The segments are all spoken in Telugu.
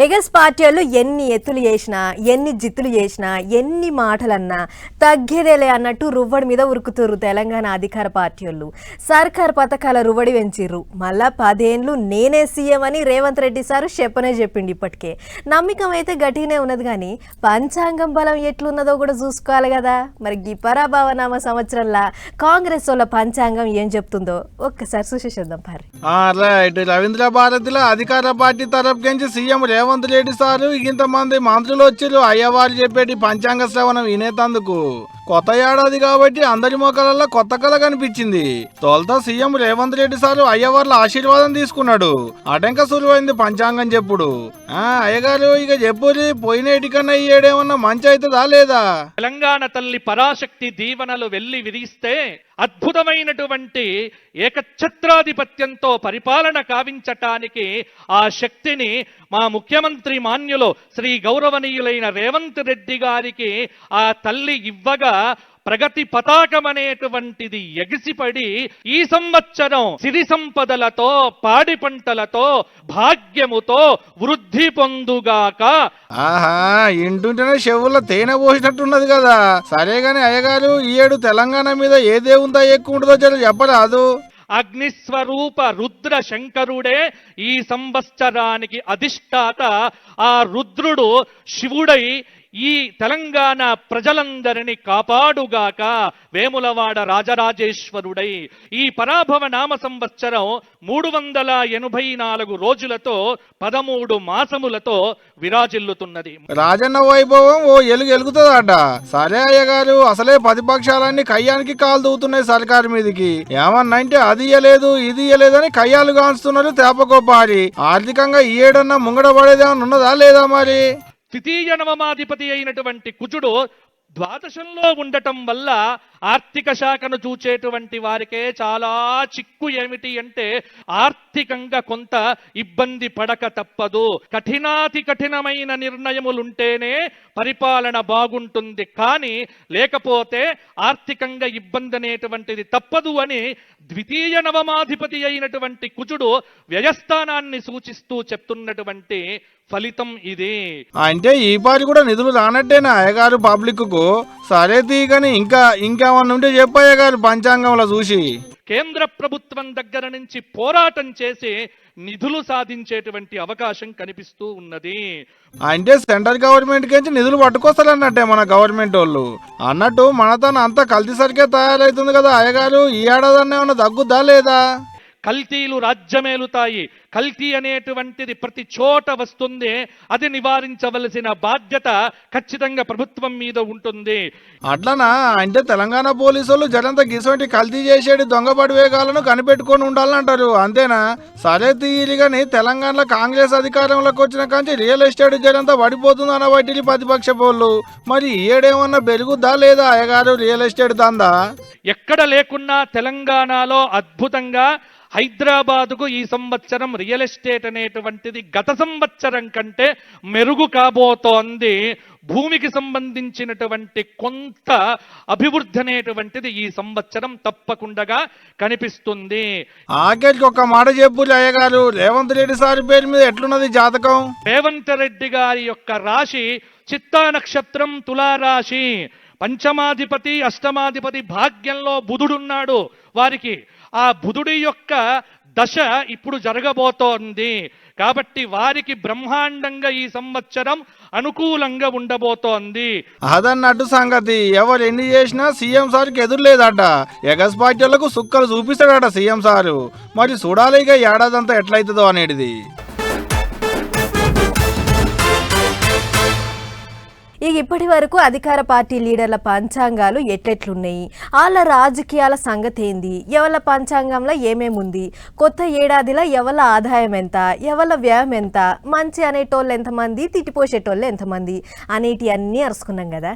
ఎగస్ పార్టీలు ఎన్ని ఎత్తులు చేసినా ఎన్ని జిత్తులు చేసినా ఎన్ని మాటలన్నా తగ్గేదేలే అన్నట్టు రువ్వడి మీద ఉరుకుతుర్రు తెలంగాణ అధికార పార్టీలు. సర్కార్ పథకాల రువ్వడి పెంచిర్రు. మళ్ళా 10 ఏళ్ళు నేనే సీఎం అని రేవంత్ రెడ్డి సారు చెప్పనే చెప్పిండు. ఇప్పటికే నమ్మకం అయితే గట్టిగానే ఉన్నది, కానీ పంచాంగం బలం ఎట్లున్నదో కూడా చూసుకోవాలి కదా. మరి ఈ పరాభవనామ సంవత్సరంలో కాంగ్రెస్ వాళ్ళ పంచాంగం ఏం చెప్తుందో ఒక్కసారి చూసేసేద్దాం. రైట్. రవీంద్ర భారతిలో అధికార పార్టీ తరపు నుంచి సీఎం రేవంత్ రెడ్డి సారు ఇంతమంది మంత్రులు వచ్చిర్రు అయ్యవారు చెప్పేటి పంచాంగ శ్రవణం వినేతందుకు. కొత్త ఏడాది కాబట్టి అందరి మొక్కలలో కొత్త కళ కనిపించింది. తొలుత సీఎం రేవంత్ రెడ్డి సారు అయ్యవార్ల ఆశీర్వాదం తీసుకున్నాడు. అటంక సులువైంది పంచాంగం చెప్పుడు. అయ్యగారు ఇక చెప్పురి, పోయినేటికన్నా ఏడేమన్నా మంచి అవుతుందా లేదా? తెలంగాణ తల్లి పరాశక్తి దీవెనలు వెళ్లి విరిస్తే అద్భుతమైనటువంటి ఏకఛత్రాధిపత్యంతో పరిపాలన కావించటానికి ఆ శక్తిని మా ముఖ్యమంత్రి మాన్యులు శ్రీ గౌరవనీయులైన రేవంత్ రెడ్డి గారికి ఆ తల్లి ఇవ్వగా ప్రగతి పతాకం అనేటువంటిది ఎగిసిపడి ఈ సంవత్సరం సిరి సంపదలతో పాడి పంటలతో భాగ్యముతో వృద్ధి పొందుగాక. ఆహా, ఇంటుంటేనే చెవుల్లో తేనె పోసినట్టున్నది కదా. సరేగాని అయ్యగారు, ఈ ఏడు తెలంగాణ మీద ఏ దేవుందా ఎక్కువ ఉంటుందో చెప్పరాదు? అగ్నిస్వరూప రుద్ర శంకరుడే ఈ సంవత్సరానికి అధిష్టాత. ఆ రుద్రుడు శివుడై ఈ తెలంగాణ ప్రజలందరినీ కాపాడుగాక. వేములవాడ రాజరాజేశ్వరుడై ఈ పరాభవ నామ సంవత్సరం 384 రోజులతో 13 మాసములతో విరాజిల్లుతున్నది. రాజన్న వైభవం ఓ ఎలుగుతుందట. సరే అయ్యగారు, అసలే ప్రతిపక్షాలన్నీ కయ్యానికి కాలు దూతున్నాయి సర్కారు మీదికి. ఏమన్నంటే అది ఇయ్యలేదు ఇది ఇయ్యలేదని కయ్యాలు కాంచుతున్నారు తేపకోపారి. ఆర్థికంగా ఈ ఏడన్నా ముంగడ పడేదేమన్నా ఉన్నదా లేదా? మరి ద్వితీయ నవమాధిపతి అయినటువంటి కుజుడు ద్వాదశంలో ఉండటం వల్ల ఆర్థిక శాఖను చూచేటువంటి వారికే చాలా చిక్కు. ఏమిటి అంటే ఆర్థికంగా కొంత ఇబ్బంది పడక తప్పదు. కఠినాతి కఠినమైన నిర్ణయములుంటేనే పరిపాలన బాగుంటుంది, కానీ లేకపోతే ఆర్థికంగా ఇబ్బంది అనేటువంటిది తప్పదు అని ద్వితీయ నవమాధిపతి అయినటువంటి కుజుడు వ్యయస్థానాన్ని సూచిస్తూ చెప్తున్నటువంటి ఫలితం ఇది. అంటే ఈ పారి కూడా నిధులు రానట్టేనా అయ్యగారు పబ్లిక్ కు? సరే తీగని ఇంకేమన్నా ఉంటే చెప్పయ్యగారు పంచాంగంలో చూసి. కేంద్ర ప్రభుత్వం దగ్గర నుంచి పోరాటం చేసి నిధులు సాధించేటువంటి అవకాశం కనిపిస్తూ ఉన్నది. అంటే సెంట్రల్ గవర్నమెంట్ నుంచి నిధులు పట్టుకొస్తారన్నట్టే మన గవర్నమెంట్ వాళ్ళు. అన్నట్టు మనతోనే అంతా కల్తీ సరికే తయారైతుంది కదా అయ్యగారు. ఈ ఏడాదన్నా ఏమన్నా తగ్గుద్దా లేదా? కల్తీలు రాజ్యమేలుతాయి. కల్తీ అనేటువంటిది ప్రతి చోట వస్తుంది. అది నివారించవలసిన బాధ్యత ఖచ్చితంగా ప్రభుత్వం మీద ఉంటుంది. అట్లనా? అంటే తెలంగాణ పోలీసు వాళ్ళు జరంతా గిసోటి కల్తీ చేసేది దొంగబడి వేగాలను కనిపెట్టుకొని ఉండాలంటారు, అంతేనా? సరే తీరిగాని తెలంగాణలో కాంగ్రెస్ అధికారంలోకి వచ్చిన కాంచి రియల్ ఎస్టేట్ జరంతా పడిపోతుంది అనబట్టి ప్రతిపక్ష పోళ్ళు. మరి ఏడేమన్నా పెరుగుద్దా లేదా అయ్యగారు రియల్ ఎస్టేట్ దందా? ఎక్కడ లేకున్నా తెలంగాణలో అద్భుతంగా హైదరాబాదుకు ఈ సంవత్సరం రియల్ ఎస్టేట్ అనేటువంటిది గత సంవత్సరం కంటే మెరుగు కాబోతోంది. భూమికి సంబంధించినటువంటి కొంత అభివృద్ధి అనేటువంటిది ఈ సంవత్సరం తప్పకుండా కనిపిస్తుంది. ఆఖరికి ఒక మాట చెప్పు అయ్యగారు, రేవంత్ రెడ్డి సారి పేరు మీద ఎట్లున్నది జాతకం? రేవంత్ రెడ్డి గారి యొక్క రాశి చిత్తా నక్షత్రం, తులారాశి. పంచమాధిపతి అష్టమాధిపతి భాగ్యంలో బుధుడున్నాడు వారికి. ఆ బుధుడి యొక్క దశ ఇప్పుడు జరగబోతోంది కాబట్టి వారికి బ్రహ్మాండంగా ఈ సంవత్సరం అనుకూలంగా ఉండబోతోంది. అదన్నట్టు సంగతి. ఎవరు ఎన్ని చేసినా సీఎం సార్కి ఎదురులేదట. ఎగస్ పార్టీలకు సుక్కలు చూపిస్తాడట సీఎం సారు. మరి చూడాలి ఇక ఏడాదంతా ఎట్లయితుందో అనేది. ఇక ఇప్పటి వరకు అధికార పార్టీ లీడర్ల పంచాంగాలు ఎట్లెట్లున్నాయి, వాళ్ళ రాజకీయాల సంగతి ఏంది, ఎవళ్ళ పంచాంగంలో ఏమేముంది, కొత్త ఏడాదిలో ఎవళ్ళ ఆదాయం ఎంత, ఎవళ్ళ వ్యయం ఎంత, మంచి అనేటోళ్ళు ఎంతమంది, తిట్టిపోసేటోళ్ళు ఎంతమంది అనేటి అన్నీ అరుచుకున్నాం కదా.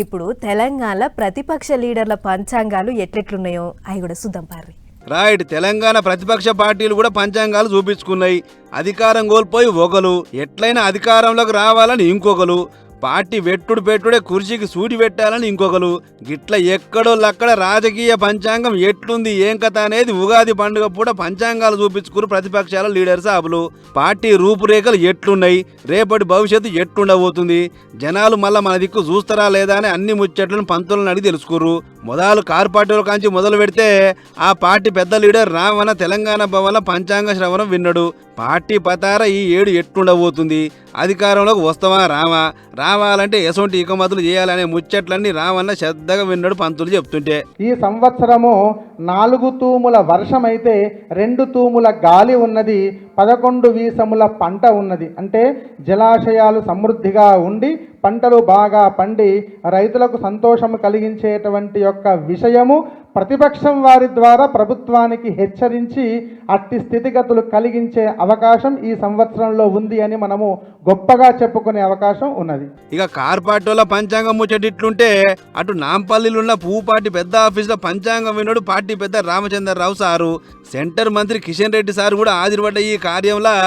ఇప్పుడు తెలంగాణలో ప్రతిపక్ష లీడర్ల పంచాంగాలు ఎట్లెట్లున్నాయో అవి కూడా చూద్దాం పార్రి. రైట్. తెలంగాణ ప్రతిపక్ష పార్టీలు కూడా పంచాంగాలు చూపించుకున్నాయి. అధికారం కోల్పోయి ఒకరు, ఎట్లయినా అధికారంలోకి రావాలని ఇంకొకరు, పార్టీ వెట్టుడు పెట్టుడే కుర్చీకి సూటి పెట్టాలని ఇంకొకరు. గిట్ల ఎక్కడోళ్ళక్కడ రాజకీయ పంచాంగం ఎట్లుంది ఏం కథ అనేది ఉగాది పండుగ పూట పంచాంగాలు చూపించుకుని ప్రతిపక్షాల లీడర్ సాబులు. పార్టీ రూపురేఖలు ఎట్లున్నాయి, రేపటి భవిష్యత్తు ఎట్లుండబోతుంది, జనాలు మళ్ళా మన దిక్కు చూస్తారా లేదా అని అన్ని ముచ్చట్లను పంతులను అడిగి తెలుసుకుర్రు. మొదలు కారు పార్టీల కాంచి మొదలు పెడితే ఆ పార్టీ పెద్ద లీడర్ రావణ తెలంగాణ భవన్లో పంచాంగ శ్రవణం విన్నాడు. పార్టీ పతార ఈ ఏడు ఎట్లుండబోతుంది, అధికారంలోకి వస్తావా రావాలంటే ఎసొంటి ఇకమతులు చేయాలనే ముచ్చట్లన్నీ రావణ శ్రద్ధగా విన్నాడు పంతులు చెప్తుంటే. ఈ సంవత్సరము 4 తూముల వర్షమైతే 2 తూముల గాలి ఉన్నది, 11 వీసముల పంట ఉన్నది. అంటే జలాశయాలు సమృద్ధిగా ఉండి పంటలు బాగా పండి రైతులకు సంతోషం కలిగించేటువంటి యొక్క విషయము ప్రతిపక్షం వారి ద్వారా ప్రభుత్వానికి హెచ్చరించి అట్టి స్థితిగతులు కలిగించే అవకాశం ఈ సంవత్సరంలో ఉంది అని మనము గొప్పగా చెప్పుకునే అవకాశం ఉన్నది. ఇక కార్పాటోల పంచాంగం ముచ్చటిట్లుంటే అటు నాంపల్లిలో ఉన్న పువ్వుపాటి పెద్ద ఆఫీసులో పంచాంగం విన్నాడు పార్టీ పెద్ద రామచంద్రరావు సారు. సెంటర్ మంత్రి కిషన్ రెడ్డి సార్ కూడా హాజరుపడ్డ ఈ కార్యంలో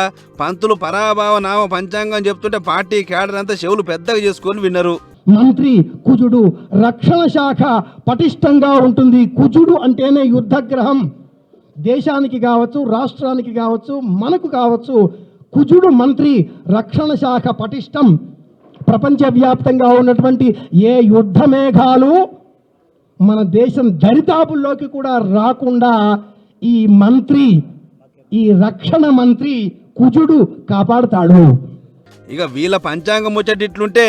పంతులు పరాభావ నామ పంచాంగం చెప్తుంటే పార్టీ క్యాడర్ అంతా చెవులు పెద్దగా చేసుకొని విన్నారు. మంత్రి కుజుడు రక్షణ శాఖ పటిష్టంగా ఉంటుంది. కుజుడు అంటేనే యుద్ధగ్రహం. దేశానికి కావచ్చు, రాష్ట్రానికి కావచ్చు, మనకు కావచ్చు. కుజుడు మంత్రి, రక్షణ శాఖ పటిష్టం. ప్రపంచవ్యాప్తంగా ఉన్నటువంటి ఏ యుద్ధ మేఘాలు మన దేశం దరిదాపుల్లోకి కూడా రాకుండా ఈ మంత్రి, ఈ రక్షణ మంత్రి కుజుడు కాపాడుతాడు. ఇక వీళ్ళ పంచాంగం ముచ్చటిట్లుంటే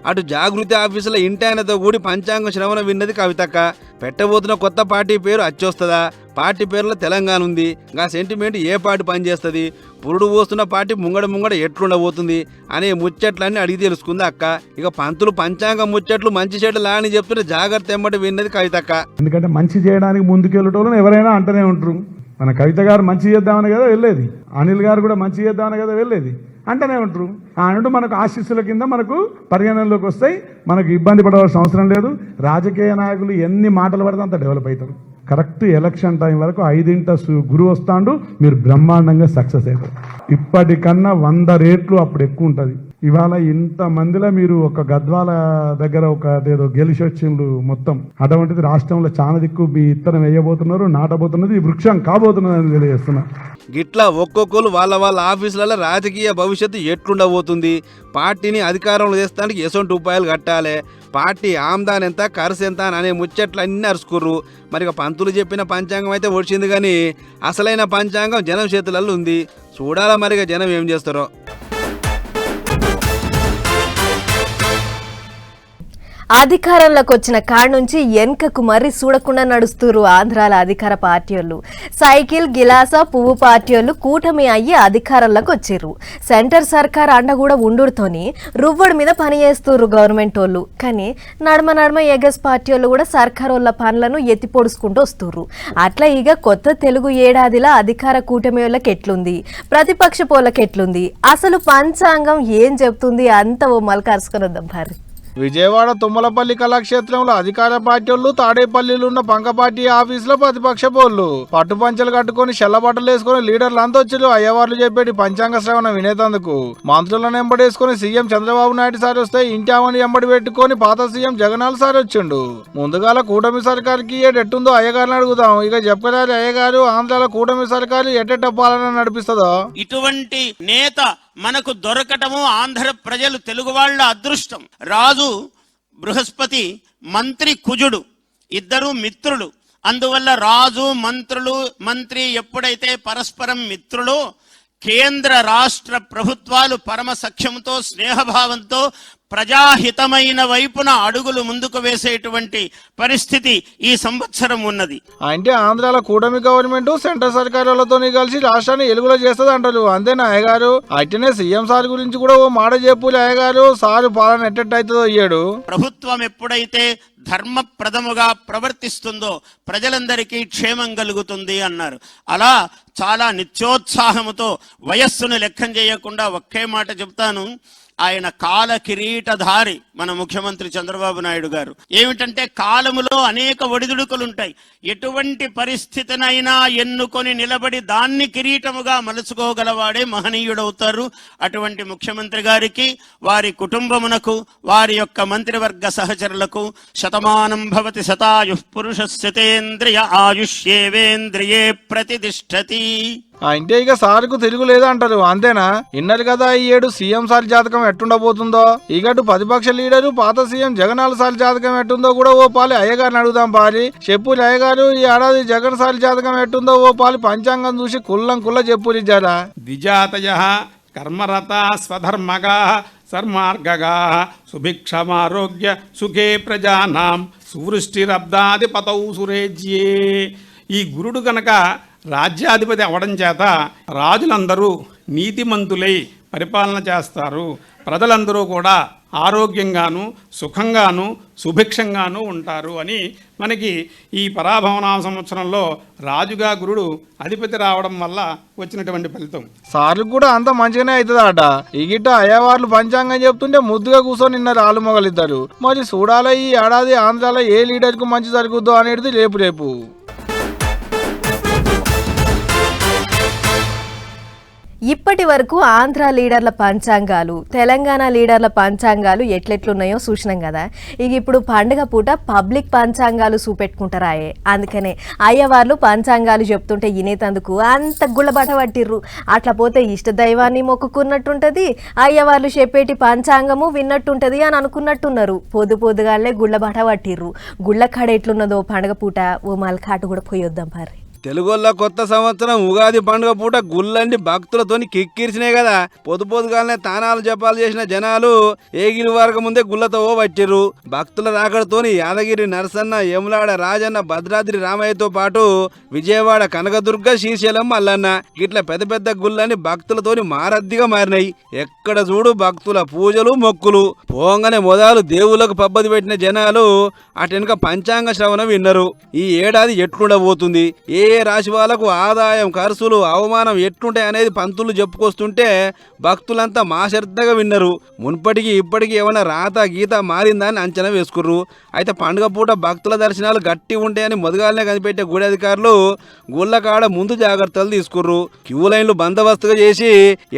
అటు జాగృతి ఆఫీసుల ఇంటాయనతో కూడి పంచాంగం శ్రవణ విన్నది కవితక్క. పెట్టబోతున్న కొత్త పార్టీ పేరు అచ్చొస్తుందా, పార్టీ పేరులో తెలంగాణ ఉంది, ఆ సెంటిమెంట్ ఏ పార్టీ పనిచేస్తుంది, పురుడు పోస్తున్న పార్టీ ముంగడ ఎట్లుండబోతుంది అనే ముచ్చట్లన్నీ అడిగి తెలుసుకుంది అక్క. ఇక పంతులు పంచాంగం ముచ్చట్లు మంచి చెడ్డలా అని చెప్తుంటే జాగ్రత్త ఎమ్మటి విన్నది కవితక్క. ఎందుకంటే మంచి చేయడానికి ముందుకెళ్ళటోళ్ళని ఎవరైనా అంటనే ఉంటారు. మన కవిత గారు మంచి చేద్దామని కదా వెళ్ళేది, అనిల్ గారు కూడా మంచి చేద్దామని కదా వెళ్ళేది, అంటనే ఉంటారు. అంటూ మనకు ఆశీస్సుల కింద మనకు పరిగణనలోకి వస్తాయి. మనకు ఇబ్బంది పడవలసిన అవసరం లేదు. రాజకీయ నాయకులు ఎన్ని మాటలు పడితే అంత డెవలప్ అవుతారు. కరెక్ట్ ఎలక్షన్ టైం వరకు 5 గురువు వస్తాడు, మీరు బ్రహ్మాండంగా సక్సెస్ అవుతారు. ఇప్పటికన్నా 100 రెట్లు అప్పుడు ఎక్కువ ఉంటుంది. ఇవాళ ఇంతమందిలో మీరు ఒక గద్వాల దగ్గర ఒక ఏదో గెలిచి వచ్చిండ్రు మొత్తం. అటువంటిది రాష్ట్రంలో చాలా దిక్కు మీ ఇత్తనం వేయబోతున్నారు, నాటబోతున్నది, ఈ వృక్షం కాబోతున్నది అని తెలియజేస్తున్నా. గిట్లా ఒక్కొక్కరు వాళ్ళ ఆఫీసులలో రాజకీయ భవిష్యత్తు ఎట్లుండబోతుంది, పార్టీని అధికారంలో చేస్తానికి ఎసొంటి ఉపాయాలు కట్టాలి, పార్టీ ఆమ్దాన్ ఎంత, ఖర్చు ఎంత అనే ముచ్చట్లు అన్నీ అరుచుకుర్రు. మరి పంతులు చెప్పిన పంచాంగం అయితే వచ్చింది, కానీ అసలైన పంచాంగం జనం చేతులలో ఉంది. చూడాలా మరిగా జనం ఏం చేస్తారో. అధికారంలోకి వచ్చిన కాడ నుంచి వెనకకు మరీ చూడకుండా నడుస్తున్నారు ఆంధ్రాల అధికార పార్టీ వాళ్ళు. సైకిల్ గిలాస పువ్వు పార్టీ వాళ్ళు కూటమి అయ్యి అధికారంలోకి వచ్చిర్రు. సెంటర్ సర్కార్ అండ కూడా ఉండుతోని రువ్వడి మీద పని చేస్తుర్రు గవర్నమెంట్ వాళ్ళు. కానీ నడమ ఎగస్ పార్టీ వాళ్ళు కూడా సర్కార్ వాళ్ళ పనులను ఎత్తి పొడుచుకుంటూ వస్తుర్రు. అట్లా ఇక కొత్త తెలుగు ఏడాదిలా అధికార కూటమి వాళ్ళకి ఎట్లుంది, ప్రతిపక్ష పోళ్ళకి ఎట్లుంది, అసలు పంచాంగం ఏం చెప్తుంది అంత ఓ మలకరుసుకొని వద్దాం భారీ. విజయవాడ తుమ్మలపల్లి కళాక్షేత్రంలో అధికార పార్టీ వాళ్ళు, తాడేపల్లిలో ఉన్న పంక పార్టీ ఆఫీసులో ప్రతిపక్ష పోళ్ళు పట్టు పంచలు కట్టుకుని చెల్లబట్టలు వేసుకుని లీడర్లు అంతా వచ్చారు అయ్యవార్లు చెప్పేటి పంచాంగ శ్రవణం వినేతందుకు. మంత్రులను ఎంబడేసుకుని సీఎం చంద్రబాబు నాయుడు సార్ వస్తే ఇంటి ఆమెను ఎంబడి పెట్టుకుని పాత సీఎం జగనాల్ సార్ వచ్చిండు. ముందుగాల కూటమి సర్కార్కి ఎట్టుందో అయ్యగారిని అడుగుదాం. ఇక చెప్పరాలి అయ్యగారు, ఆంధ్రాల కూటమి సర్కారు ఎట్టెట్ట పాలన నడిపిస్తుందో. ఇటువంటి నేత మనకు దొరకటము ఆంధ్ర ప్రజలు తెలుగు వాళ్ళ అదృష్టం. రాజు బృహస్పతి, మంత్రి కుజుడు, ఇద్దరు మిత్రులు. అందువల్ల రాజు మంత్రి ఎప్పుడైతే పరస్పరం మిత్రులో కేంద్ర రాష్ట్ర ప్రభుత్వాలు పరమ సఖ్యంతో స్నేహభావంతో ప్రజాహితమైన వైపున అడుగులు ముందుకు వేసేటువంటి పరిస్థితి ఈ సంవత్సరం ఉన్నది. అంటే ఆంధ్రాల కూటమి గవర్నమెంట్ సెంటర్ సర్కారులతో కలిసి రాష్ట్రాన్ని ఎలుగులో చేస్తుంది అంటారు. అంతేనా అయ్యగారు? అయితేనే సీఎం సార్ గురించి కూడా ఓ మాట చెప్పులే అయ్యగారు, సారు పాలన ఎట్టయితుందో అయ్యాడు. ప్రభుత్వం ఎప్పుడైతే ధర్మప్రదముగా ప్రవర్తిస్తుందో ప్రజలందరికీ క్షేమం కలుగుతుంది అన్నారు. అలా చాలా నిత్యోత్సాహముతో వయస్సును లెక్కం చేయకుండా ఒకే మాట చెప్తాను. ఆయన కాల కిరీటధారి మన ముఖ్యమంత్రి చంద్రబాబు నాయుడు గారు. ఏమిటంటే కాలములో అనేక ఒడిదుడుకులుంటాయి. ఎటువంటి పరిస్థితినైనా ఎన్నుకొని నిలబడి దాన్ని కిరీటముగా మలుచుకోగలవాడే మహనీయుడవుతారు. అటువంటి ముఖ్యమంత్రి గారికి, వారి కుటుంబమునకు, వారి యొక్క మంత్రివర్గ సహచరులకు శతమానం భవతి శతాయుః పురుషస్యతేంద్రియ ఆయుష్యేవేంద్రియే ప్రతిష్టతి. అంటే ఇక సార్కు తిరుగు లేదంటారు, అంతేనా? ఇన్నరు కదా ఈ ఏడు సీఎం సార్ జాతకం ఎట్టుండబోతుందో. ఇగటు ప్రతిపక్ష లీడరు పాత సీఎం జగన్నాథ్ సార్ జాతకం ఎట్టుందో కూడా ఓ పాలి అయ్యగారిని అడుగుదాం పారి. చెప్పు అయ్యగారు, ఈ ఏడాది జగన్ సార్ జాతకం ఎట్టుందో ఓ పాలి పంచాంగం చూసి కుల్ల చెప్పు ఇచ్చారా. ద్విజాతయః కర్మరతా స్వధర్మగా సర్మార్గగా సుభిక్షమారోగ్య సుఖే ప్రజానాం సువృష్టిరబ్దాధిపతౌ సురేజ్యే. ఈ గురుడు గనక రాజ్యాధిపతి అవడం చేత రాజులందరూ నీతిమంతులై పరిపాలన చేస్తారు. ప్రజలందరూ కూడా ఆరోగ్యంగాను సుఖంగాను సుభిక్షంగాను ఉంటారు అని మనకి ఈ పరాభవనామ సంవత్సరంలో రాజుగా గురుడు అధిపతి రావడం వల్ల వచ్చినటువంటి ఫలితం. సార్లు కూడా అంత మంచిగానే అవుతుందట. ఈ గిట్ట అయ్యవార్లు పంచాంగం చెప్తుంటే ముద్దుగా కూర్చొని నిన్న రాళ్ళు మొగలిద్దరు. మరి చూడాలి ఈ ఏడాది ఆంధ్రాలో ఏ లీడర్కు మంచి జరుగుద్దో అనేది రేపు. ఇప్పటి వరకు ఆంధ్ర లీడర్ల పంచాంగాలు, తెలంగాణ లీడర్ల పంచాంగాలు ఎట్లెట్లున్నాయో చూసినాం కదా. ఇక ఇప్పుడు పండుగ పూట పబ్లిక్ పంచాంగాలు చూపెట్టుకుంటారాయే. అందుకనే అయ్యవార్లు పంచాంగాలు చెప్తుంటే వినేతందుకు అంత గుళ్ళబట పట్టిర్రు. అట్లా పోతే ఇష్ట దైవాన్ని మొక్కుకున్నట్టుంటది, అయ్యవార్లు చెప్పేటి పంచాంగము విన్నట్టుంటది అని అనుకున్నట్టున్నారు. పొద్దుగాలే గుళ్ళబట పట్టిర్రు. గుళ్ళ కాడ ఎట్లున్నదో పండుగ పూట ఓ మల్కాటు కూడా పోయొద్దాం పారి. తెలుగోళ్ళ కొత్త సంవత్సరం ఉగాది పండుగ పూట గుళ్ళండి భక్తులతోని కిక్కిరిసినాయి కదా. పొద్దుగాలనే తానాలు జపాలు చేసిన జనాలు ఏగిలి వరకు ముందే గుళ్ళతో వచ్చిర్రు. భక్తుల రాకడతోని యాదగిరి నరసన్న, యములాడ రాజన్న, భద్రాద్రి రామయ్యతో పాటు విజయవాడ కనకదుర్గ, శ్రీశైలం మల్లన్న గిట్ల పెద్ద గుళ్ళని భక్తులతోని మారద్దిగా మారినాయి. ఎక్కడ చూడు భక్తుల పూజలు మొక్కులు. పోంగనే మొదలు దేవుళ్ళకు పబ్బది పెట్టిన జనాలు అటెనక పంచాంగ శ్రవణం విన్నారు. ఈ ఏడాది ఎట్లుండబోతుంది, ఏ రాశి వాళ్ళకు ఆదాయం, ఖర్చులు, అవమానం ఎట్లుంటాయి అనేది పంతులు చెప్పుకొస్తుంటే భక్తులంతా మాశ్రద్ధగా విన్నారు. మున్పటికి ఇప్పటికి ఏమైనా రాత గీత మారిందా అని అంచనా వేసుకుర్రు. అయితే పండుగ పూట భక్తుల దర్శనాలు గట్టి ఉంటాయని మొదగాలనే కనిపెట్టే గుడి అధికారులు గుళ్ళ కాడ ముందు జాగ్రత్తలు తీసుకుర్రు. క్యూ లైన్లు బందోబస్తుగా చేసి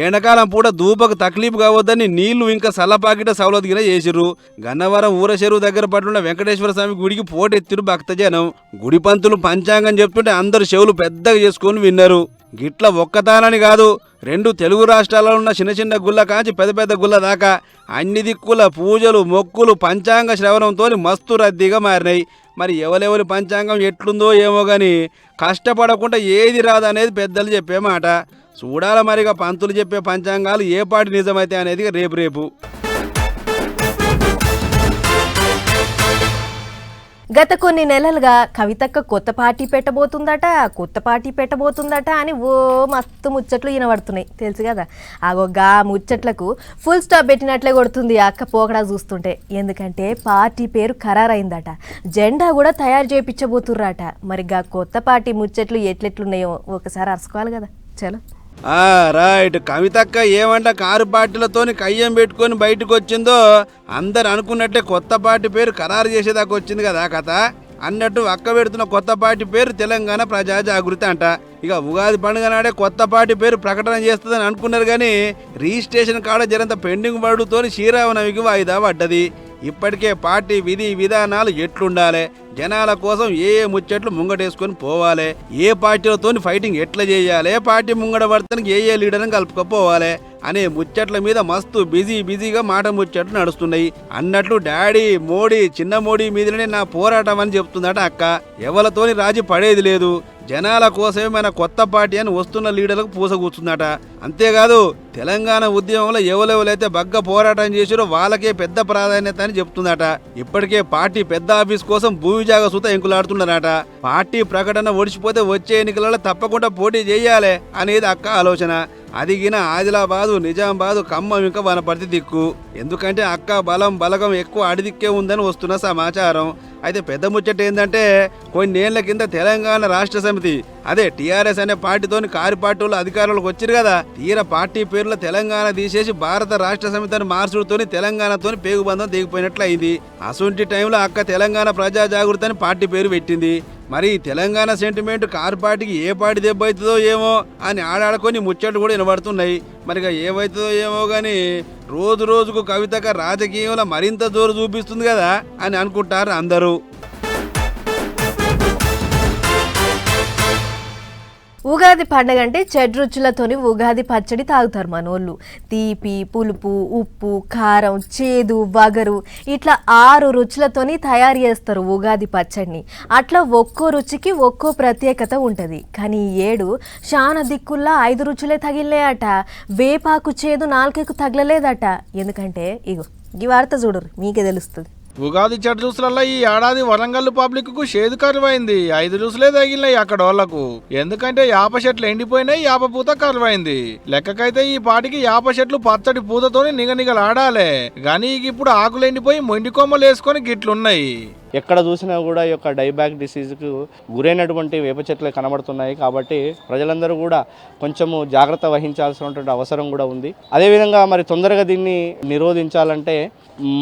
ఎండాకాలం పూట దూపకు తక్లీఫ్ కావద్దని నీళ్లు ఇంకా సల్లపాకిట సౌలతిగా చేసిర్రు. గన్నవరం ఊర చెరువు దగ్గర పట్టున్న వెంకటేశ్వర స్వామి గుడికి పోటెత్తిరు భక్తజనం. గుడి పంతులు పంచాంగం చెప్తుంటే అందరు చెవులు పెద్దగా చేసుకొని విన్నారు. గిట్ల ఒక్కతానని కాదు, 2 తెలుగు రాష్ట్రాల్లో ఉన్న చిన్న గుళ్ళ కాంచి పెద్ద గుళ్ళ దాకా అన్ని దిక్కుల పూజలు మొక్కులు పంచాంగ శ్రవణంతో మస్తు రద్దీగా మారినాయి. మరి ఎవరెవరి పంచాంగం ఎట్లుందో ఏమో గాని కష్టపడకుండా ఏది రాదనేది పెద్దలు చెప్పే మాట. చూడాల మరిగా పంతులు చెప్పే పంచాంగాలు ఏ పాటి నిజమైతే అనేది రేపు. గత కొన్ని నెలలుగా కవితక్క కొత్త పార్టీ పెట్టబోతుందట అని ఓ మస్తు ముచ్చట్లు వినబడుతున్నాయి, తెలుసు కదా. ఆగోగా ముచ్చట్లకు ఫుల్ స్టాప్ పెట్టినట్లే కొడుతుంది అక్క పోకడా చూస్తుంటే. ఎందుకంటే పార్టీ పేరు ఖరారైందట, జెండా కూడా తయారు చేయించబోతుర్రట. మరి గా కొత్త పార్టీ ముచ్చట్లు ఎట్లెట్లున్నాయో ఒకసారి అరుసుకోవాలి కదా. చలో రైట్. కవితక్క ఏమంట కారు పార్టీలతోని కయ్యం పెట్టుకొని బయటకు వచ్చిందో అందరు అనుకున్నట్టే కొత్త పార్టీ పేరు ఖరారు చేసేదాకా వచ్చింది కదా కథ. అన్నట్టు అక్క పెడుతున్న కొత్త పార్టీ పేరు తెలంగాణ ప్రజా జాగృతి అంట. ఇక ఉగాది పండుగ నాడే కొత్త పార్టీ పేరు ప్రకటన చేస్తుందని అనుకున్నారు కానీ రిజిస్ట్రేషన్ కాడ జరంత పెండింగ్ పడుతోని శ్రీరామనవమికి వాయిదా పడ్డది. ఇప్పటికే పార్టీ విధి విధానాలు ఎట్లుండాలి, జనాల కోసం ఏ ముచ్చట్లు ముంగటేసుకొని పోవాలి, ఏ పార్టీలతోని ఫైటింగ్ ఎట్లా చేయాలి, పార్టీ ముంగడ పడతానికి ఏ లీడర్ని కలుపుకపోవాలి అనే ముచ్చట్ల మీద మస్తు బిజీగా మాట ముచ్చట్లు నడుస్తున్నాయి. అన్నట్లు డాడీ మోడీ చిన్న మోడీ మీదనే నా పోరాటం అని చెప్తుందట అక్క. ఎవరితోని రాజీ పడేది లేదు, జనాల కోసమే మన కొత్త పార్టీ అని వస్తున్న లీడర్లకు పూస కూర్చుందట. అంతేకాదు తెలంగాణ ఉద్యమంలో ఎవరెవరైతే బగ్గ పోరాటం చేసారో వాళ్ళకే పెద్ద ప్రాధాన్యత అని చెప్తుందట. ఇప్పటికే పార్టీ పెద్ద ఆఫీస్ కోసం భూమి జాగా సుత ఎంకులాడుతున్నారట. పార్టీ ప్రకటన ఒడిచిపోతే వచ్చే ఎన్నికలలో తప్పకుండా పోటీ చేయాలి అనేది అక్క ఆలోచన. అదిగిన ఆదిలాబాదు, నిజామాబాదు, ఖమ్మం ఇంకా వనపర్తి దిక్కు. ఎందుకంటే అక్క బలగం ఎక్కువ అడిదిక్కే ఉందని వస్తున్న సమాచారం. అయితే పెద్ద ముచ్చట ఏంటంటే కొన్నేళ్ల కింద తెలంగాణ రాష్ట్ర సమితి అదే టీఆర్ఎస్ అనే పార్టీతోని కారు పార్టీలు అధికారంలోకి వచ్చారు కదా, తీర పార్టీ పేరులో తెలంగాణ తీసేసి భారత రాష్ట్ర సమితిని మార్చుడుతోని తెలంగాణతోని పేగుబంధం దిగిపోయినట్లు అయింది. అసొంటి టైంలో అక్క తెలంగాణ ప్రజా జాగృతి అని పార్టీ పేరు పెట్టింది. మరి తెలంగాణ సెంటిమెంట్ కారు పార్టీకి ఏ పార్టీ దెబ్బ అవుతుందో ఏమో అని ఆడాడుకొని ముచ్చట్లు కూడా వినబడుతున్నాయి. మరిగా ఏమవుతుందో ఏమో కానీ రోజు రోజుకు కవితక రాజకీయంలో మరింత జోరు చూపిస్తుంది కదా అని అనుకుంటారు అందరూ. ఉగాది పండగ అంటే చెడ్రుచులతోని ఉగాది పచ్చడి తాగుతారు మనోళ్ళు. తీపి, పులుపు, ఉప్పు, కారం, చేదు, వగరు ఇట్లా 6 రుచులతోని తయారు చేస్తారు ఉగాది పచ్చడిని. అట్లా ఒక్కో రుచికి ఒక్కో ప్రత్యేకత ఉంటుంది. కానీ ఈ ఏడు చాలా దిక్కుల్లా 5 రుచులే తగిలినాయట. వేపాకు చేదు నాలుకకు తగలలేదట. ఎందుకంటే ఇగో ఈ వార్త చూడరు, మీకే తెలుస్తుంది. ఉగాది చెడు జ్యూసులలో ఈ ఏడాది వరంగల్ పబ్లిక్ కు షేదు కరువైంది. 5 జ్యూసులే తగిలినాయి అక్కడ వాళ్లకు. ఎందుకంటే యాప చెట్లు ఎండిపోయినాయి, యాప పూత కరువైంది. లెక్కకైతే ఈ పాటికి యాప చెట్లు పచ్చడి పూతతోని నిగనిగలాడాలే. గానీ ఇప్పుడు ఆకులు ఎండిపోయి మొండి కొమ్మలు వేసుకొని గిట్లున్నాయి. ఎక్కడ చూసినా కూడా ఈ యొక్క డైబ్యాక్ డిసీజ్కు గురైనటువంటి వేప చెట్లు కనబడుతున్నాయి. కాబట్టి ప్రజలందరూ కూడా కొంచెము జాగ్రత్త వహించాల్సినటువంటి అవసరం కూడా ఉంది. అదేవిధంగా మరి తొందరగా దీన్ని నిరోధించాలంటే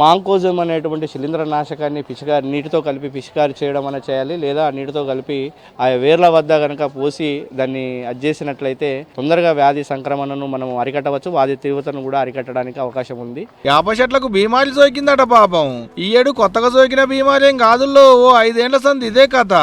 మాంకోజం అనేటువంటి శిలీంద్రనాశకాన్ని నీటితో కలిపి పిచికారి చేయడం అనేది చేయాలి. లేదా నీటితో కలిపి ఆ వేర్ల వద్ద కనుక పోసి దాన్ని అజ్జేసినట్లయితే తొందరగా వ్యాధి సంక్రమణను మనం అరికట్టవచ్చు. వ్యాధి తీవ్రతను కూడా అరికట్టడానికి అవకాశం ఉంది. యాప చెట్లకు బీమారి సోకిందట పాపం. ఈ ఏడు కొత్తగా సోకిన బీమారి కాదుల్లో ఓ 5 ఏళ్ల సంది ఇదే కథ.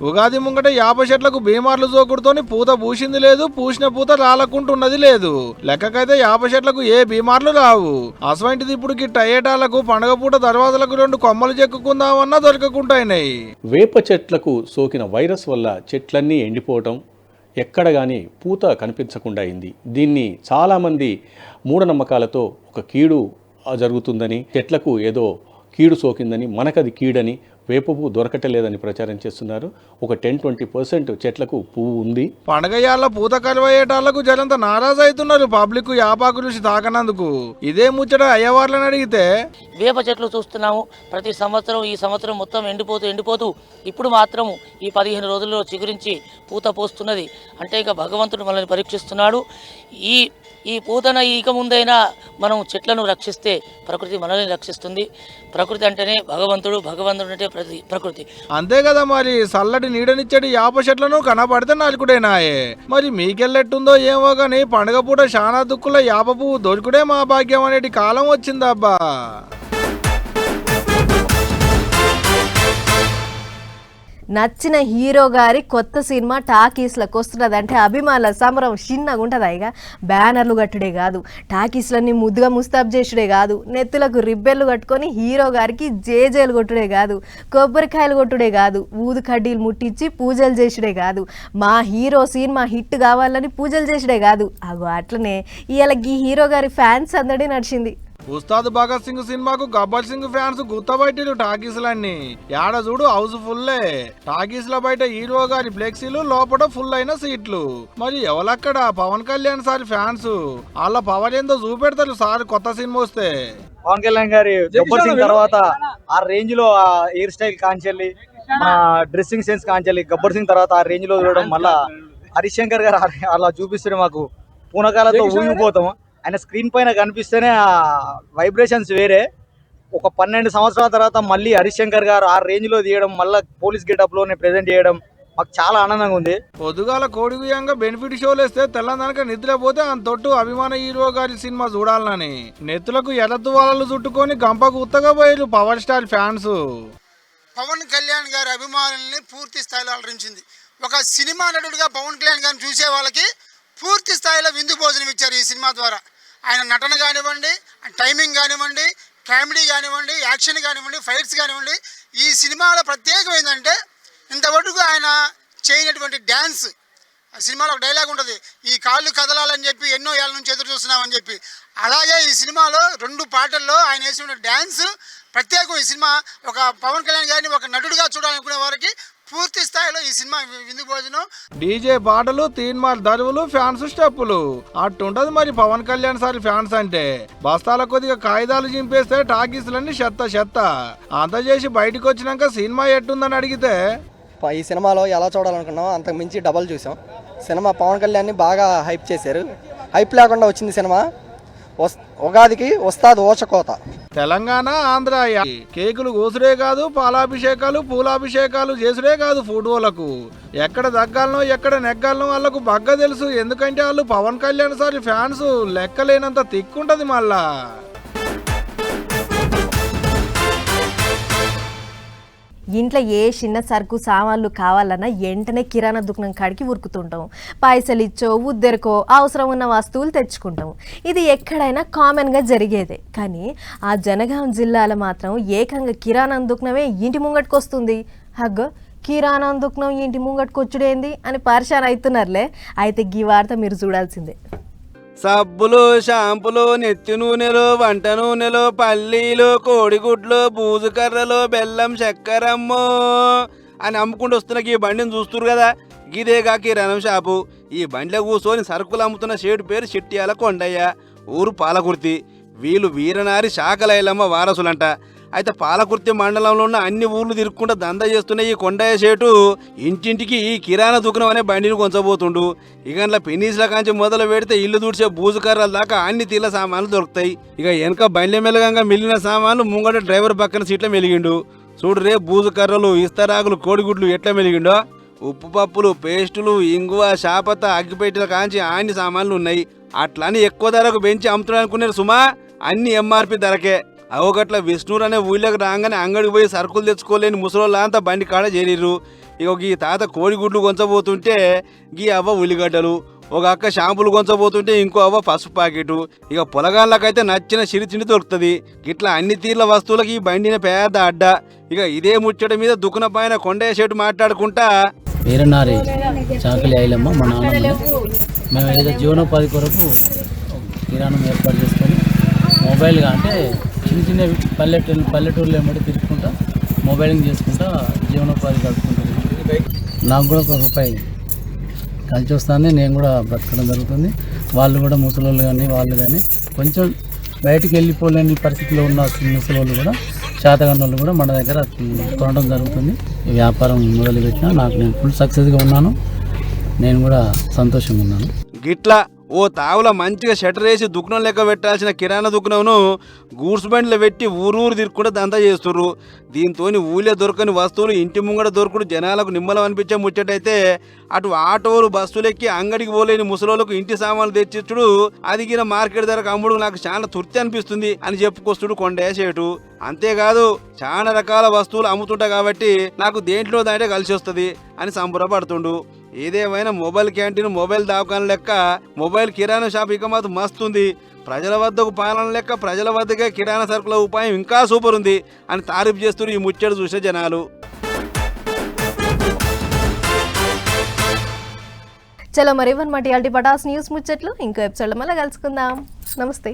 ఉగాది ముంగట యాప చెట్లకు బీమార్లు సోకుడుతోని పూత పూసింది లేదు, పూసిన పూత రాలకుంటున్నది లేదు. లెక్కకైతే యాప చెట్లకు ఏ బీమార్లు రావు. అసవంటిది ఇప్పుడు గిట్ట అయ్యేటాలకు పండగ పూట దర్వాజలకు 2 కొమ్మలు చెక్కుకుందామన్నా దొరకకుంటాయినాయి. వేప చెట్లకు సోకిన వైరస్ వల్ల చెట్లన్నీ ఎండిపోవటం, ఎక్కడ కానీ పూత కనిపించకుండా అయింది. దీన్ని చాలామంది మూఢనమ్మకాలతో ఒక కీడు జరుగుతుందని, చెట్లకు ఏదో కీడు సోకిందని, మనకది కీడని, వేప పువ్వు దొరకటలేదని ప్రచారం చేస్తున్నారు. ఒక 10-20% చెట్లకు పువ్వు ఉంది. పండగయాళ్ళ పూత కలువయ్యేటాళ్లకు జరంత నారాజు అవుతున్నారు పబ్లిక్ యాపాకు రుచి తాకనందుకు. ఇదే ముచ్చట అయ్యవార్లని అడిగితే వేప చెట్లు చూస్తున్నాము ప్రతి సంవత్సరం. ఈ సంవత్సరం మొత్తం ఎండిపోతూ ఇప్పుడు మాత్రం ఈ 15 రోజుల్లో చిగురించి పూత పోస్తున్నది. అంటే ఇక భగవంతుడు మనల్ని పరీక్షిస్తున్నాడు. ఈ పూతన ఇక ముందైనా మనం చెట్లను రక్షిస్తే ప్రకృతి మనల్ని రక్షిస్తుంది. ప్రకృతి అంటేనే భగవంతుడు, భగవంతుడు అంటే ప్రకృతి. అంతే కదా మరి. చల్లటి నీడనిచ్చడి యాప చెట్లను కనబడితే నలుకుడేనాయే. మరి మీకెళ్ళెట్టుందో ఏమో గానీ పండగ పూట శానా దుక్కుల యాప పువ్వు దొరికుడే మా భాగ్యం అనేటి కాలం వచ్చిందబ్బా. నచ్చిన హీరో గారి కొత్త సినిమా టాకీస్లకు వస్తున్నది అంటే అభిమానుల సంబరం చిన్నగా ఉంటుంది. ఇక బ్యానర్లు కట్టుడే కాదు, టాకీస్లన్నీ ముద్దుగా ముస్తాబ్ చేసుడే కాదు, నెత్తులకు రిబ్బెన్లు కట్టుకొని హీరో గారికి జేజేలు కొట్టుడే కాదు, కొబ్బరికాయలు కొట్టుడే కాదు, ఊదు కడ్డీలు ముట్టించి పూజలు చేసుడే కాదు, మా హీరో సినిమా హిట్ కావాలని పూజలు చేసుడే కాదు. అగో అట్లనే ఇవాళ ఈ హీరో గారి ఫ్యాన్స్ అందడి నడిచింది. ఉస్తాద్ భగత్ సింగ్ సినిమాకు గబ్బర్ సింగ్ ఫ్యాన్స్ గుత్తబట్టిలు టాకీస్లన్నీ. ఏడ చూడు హౌస్ ఫుల్లే. టాకీస్ల బయట హీరో గారి ఫ్లెక్సీలు, లోపల ఫుల్ అయిన సీట్లు. మరి ఎవరక్కడ పవన్ కళ్యాణ్ సార్ ఫ్యాన్స్ వాళ్ళ పవర్ ఏందో చూపెడతారు సార్ కొత్త సినిమా వస్తే. పవన్ కళ్యాణ్ గారి గబ్బర్ సింగ్ తర్వాత ఆ రేంజ్ లో ఆ హెయిర్ స్టైల్ కాంచెల్లి, డ్రెస్సింగ్ సెన్స్ కాంచెల్లి, గబ్బర్ సింగ్ తర్వాత ఆ రేంజ్ లో చూడడం మళ్ళా హరీష్ శంకర్ గారు అలా చూపిస్తుంటే మాకు పూనకాలతో ఊగిపోతాం. ఆయన స్క్రీన్ పైన కనిపిస్తేనే ఆ వైబ్రేషన్స్ వేరే. ఒక 12 సంవత్సరాల తర్వాత మళ్ళీ హరీష్ శంకర్ గారు ఆ రేంజ్ లో తీయడం, మళ్ళీ పోలీస్ గెటప్ లోనే ప్రెజెంట్ చేయడం మాకు చాలా ఆనందంగా ఉంది. పొద్దుగాల కోడిగుయంగా బెనిఫిట్ షోలు వేస్తే తెల్లందనక నిద్రపోతే అంతొట్టు అభిమాన హీరో గారి సినిమా చూడాలని నెత్తులకు ఎర్రత్తు వాళ్ళలు చుట్టుకొని గంపకు ఉత్తగా పోయారు power star fans. Pawan Kalyan గారి అభిమానుల్ని పూర్తి స్థాయిలో అలరించింది. ఒక సినిమా నటుడిగా పవన్ కళ్యాణ్ గారిని చూసే వాళ్ళకి పూర్తి స్థాయిలో విందు భోజనం ఇచ్చారు ఈ సినిమా ద్వారా. ఆయన నటన కానివ్వండి, టైమింగ్ కానివ్వండి, కామెడీ కానివ్వండి, యాక్షన్ కానివ్వండి, ఫైట్స్ కానివ్వండి. ఈ సినిమాలో ప్రత్యేకం ఏంటంటే ఇంతవరకు ఆయన చేయనటువంటి డ్యాన్స్. సినిమాలో ఒక డైలాగ్ ఉంటుంది, ఈ కాళ్ళు కదలాలని చెప్పి ఎన్నో ఏళ్ళ నుంచి ఎదురు చూస్తున్నామని చెప్పి. అలాగే ఈ సినిమాలో 2 పాటల్లో ఆయన వేసిన డ్యాన్స్ ప్రత్యేకం. ఈ సినిమా ఒక పవన్ కళ్యాణ్ గారిని ఒక నటుడిగా చూడాలనుకునే వారికి పూర్తి స్థాయిలో ఈ సినిమా విందు భోజనం. డీజే పాటలు, తీన్మార్ దరువులు, ఫ్యాన్స్ స్టెప్పులు అట్టుంటది మరి పవన్ కళ్యాణ్ సార్ ఫ్యాన్స్ అంటే. బస్తాల కొద్దిగా కాగితాలు చింపేస్తే టాకీసులన్నీ చెత్త అంత చేసి బయటకు వచ్చినాక సినిమా ఎట్టుందని అడిగితే ఈ సినిమాలో ఎలా చూడాలనుకున్నాం అంతకు మించి డబల్ చూసాం. సినిమా పవన్ కళ్యాణ్ని బాగా హైప్ చేశారు. హైప్ లేకుండా వచ్చింది సినిమా. ఉగాదికి వస్తాది ఓచకోత. తెలంగాణ, ఆంధ్ర కేకులు కోసుడే కాదు, పాలాభిషేకాలు, పూలాభిషేకాలు చేసుడే కాదు. ఫోటోలకు ఎక్కడ దగ్గాలనో ఎక్కడ నెగ్గాలనో వాళ్ళకు బగ్గ తెలుసు. ఎందుకంటే వాళ్ళు పవన్ కళ్యాణ్ సార్ ఫ్యాన్స్ లెక్కలేనంత తిక్కుంటది. మళ్ళా ఇంట్లో ఏ చిన్న సరుకు సామాన్లు కావాలన్నా వెంటనే కిరాణా దుకాణం కాడికి ఉరుకుతుంటాం. పైసలు ఇచ్చో ఉద్దెరకో అవసరం ఉన్న వస్తువులు తెచ్చుకుంటాం. ఇది ఎక్కడైనా కామన్గా జరిగేదే. కానీ ఆ జనగాం జిల్లాలో మాత్రం ఏకంగా కిరాణా దుకాణమే ఇంటి ముంగటికి వస్తుంది. హగ్గ కిరాణా దుకాణం ఇంటి ముంగటికి వచ్చుడేంది అని పరిశాన్ అవుతున్నారులే. అయితే ఈ వార్త మీరు చూడాల్సిందే. సబ్బులు, షాంపులు, నెత్తి నూనెలు, వంట నూనెలు, పల్లీలు, కోడిగుడ్లు, బూజు కర్రలు, బెల్లం, చక్కెరమ్మో అని అమ్ముకుంటూ వస్తున్న ఈ బండిని చూస్తున్నారు కదా, గిదేగా కిరాణం షాపు. ఈ బండిలో కూర్చొని సరుకులు అమ్ముతున్న షేటు పేరు చిట్యాల కొండయ్య, ఊరు పాలకుర్తి. వీళ్ళు వీరనారి శాఖలైలమ్మ వారసులంట. అయితే పాలకుర్తి మండలంలో ఉన్న అన్ని ఊర్లు తిరుక్కుంటూ దందా చేస్తున్న ఈ కొండయ్య షేటు ఇంటింటికి ఈ కిరాణా దుకాణం అనే బండిని కొంచబోతుండు. ఇక పెనీసుల కాంచి మొదలు పెడితే ఇల్లు దూడ్చే బూజు కర్రల దాకా అన్ని తీర్ల సామాన్లు దొరుకుతాయి. ఇక వెనక బండ్ల మెలగంగా మిగిలిన సామాన్లు ముంగట డ్రైవర్ పక్కన సీట్ల మెలిగిండు. చూడు రే బూజు కర్రలు, ఇస్తరాకులు, కోడిగుడ్లు ఎట్లా మెలిగిండో. ఉప్పు పప్పులు, పేస్టులు, ఇంగువ, శాపత, అగ్గిపెట్టెల కాంచి అన్ని సామాన్లు ఉన్నాయి. అట్లని ఎక్కువ ధరకు పెంచి అమ్ముతున్నారనుకున్నారు సుమా, అన్ని ఎంఆర్పి ధరకే. అవగట్ల విష్ణూర్ అనే ఊళ్ళోకి రాగానే అంగడికి పోయి సరుకులు తెచ్చుకోలేని ముసలోళ్ళంతా బండి కాడ చేరిర్రు. ఇక ఈ తాత కోడిగుడ్లు కొంచబోతుంటే గీ అవ్వ ఉల్లిగడ్డలు, ఒక అక్క షాంపులు కొంచబోతుంటే ఇంకో అవ్వ పసుపు ప్యాకెటు. ఇక పొలగాళ్ళకైతే నచ్చిన చిరుతిండి దొరుకుతుంది. ఇట్లా అన్ని తీర్ల వస్తువులకి ఈ బండిన పెద్ద అడ్డ. ఇక ఇదే ముచ్చట మీద దుకున పైన కొండయ్య షెట్టు మాట్లాడుకుంటా, వీరనారి చాకలి ఐలమ్మ మా నాన్నమ్మ, మేము ఏదో జీవనోపాధి కొరకు కిరాణం ఏర్పాటు చేసుకొని మొబైల్గా అంటే చిన్న చిన్న పల్లెటూర్లు ఏమంటే తిరుగుకుంటా మొబైలింగ్ చేసుకుంటా జీవనోపాధి గడుపుకుంటుంది. నాకు కూడా ₹1 కలిసి వస్తానే నేను కూడా బ్రతకడం జరుగుతుంది. వాళ్ళు కూడా ముసలోళ్ళు కానీ వాళ్ళు కానీ కొంచెం బయటికి వెళ్ళిపోలేని పరిస్థితిలో ఉన్న ముసలోళ్ళు కూడా శాతగాని వాళ్ళు కూడా మన దగ్గర కొనడం జరుగుతుంది. ఈ వ్యాపారం మొదలుపెట్టినా నాకు నేను ఫుల్ సక్సెస్గా ఉన్నాను. నేను కూడా సంతోషంగా ఉన్నాను. గిట్లా ఓ తావుల మంచిగా షటర్ వేసి దుకాణం లెక్క పెట్టాల్సిన కిరాణా దుకాణంను గూడ్స్ బండిలో పెట్టి ఊరూరు తిరుక్కుంటే దంతా చేస్తుర్రు. దీంతో ఊళ్ళో దొరకని వస్తువులు ఇంటి ముంగడ దొరకడు జనాలకు నిమ్మలం అనిపించే ముచ్చటైతే అటు ఆటోలు బస్సులెక్కి అంగడికి పోలేని ముసలోళ్ళకు ఇంటి సామాన్లు తెచ్చిచ్చుడు, అదిగిన మార్కెట్ ధరకు అమ్ముడు నాకు చాలా తృప్తి అనిపిస్తుంది అని చెప్పుకొస్తుడు కొండయ్య షేటు. అంతేకాదు చాలా రకాల వస్తువులు అమ్ముతుంటా కాబట్టి నాకు దేంట్లో దాంట్లో కలిసి వస్తుంది అని సంబరపడుతుండు. ఏదేమైనా మొబైల్ క్యాంటీన్, మొబైల్ దవాఖాన లెక్క మొబైల్ కిరాణా షాప్ ఇక మాత్రం మస్తుంది. ప్రజల వద్దకు పాలన లెక్క ప్రజల వద్దకే కిరాణా సరుకుల ఉపాయం ఇంకా సూపర్ ఉంది అని తారీఫ్ చేస్తున్నారు ఈ ముచ్చట చూసే జనాలు. చలో మరి ఇవన్నమాట ఇయాల్టి పటాస్ న్యూస్ ముచ్చట్లు. ఇంకో ఎపిసోడ్లో మళ్ళీ కలుసుకుందాం. నమస్తే.